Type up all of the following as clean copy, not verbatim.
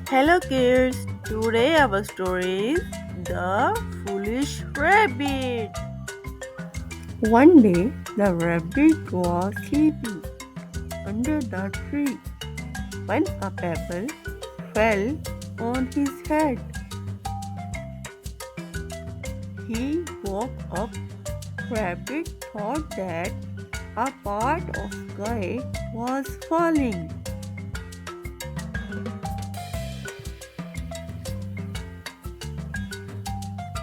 Hello kids, today our story is The Foolish Rabbit. One day the rabbit was sleeping under the tree when a pebble fell on his head. He woke up. Rabbit thought that a part of sky was falling.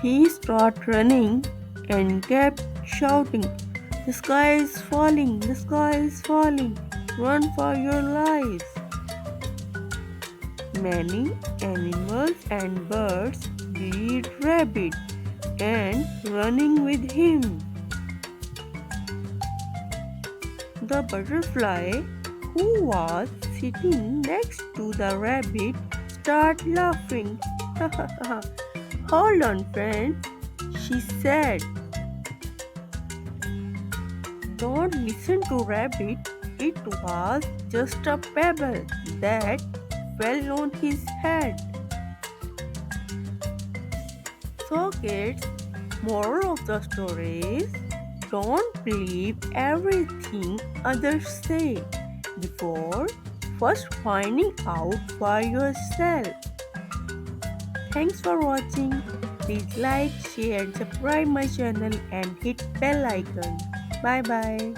He started running and kept shouting, "The sky is falling! The sky is falling! Run for your lives!" Many animals and birds greeted Rabbit and running with him. The butterfly, who was sitting next to the rabbit, started laughing. "Hold on, friend," she said. "Don't listen to Rabbit. It was just a pebble that fell on his head." So kids, moral of the story is don't believe everything others say before first finding out for yourself. Thanks for watching. Please like, share, and subscribe my channel and hit bell icon. Bye bye.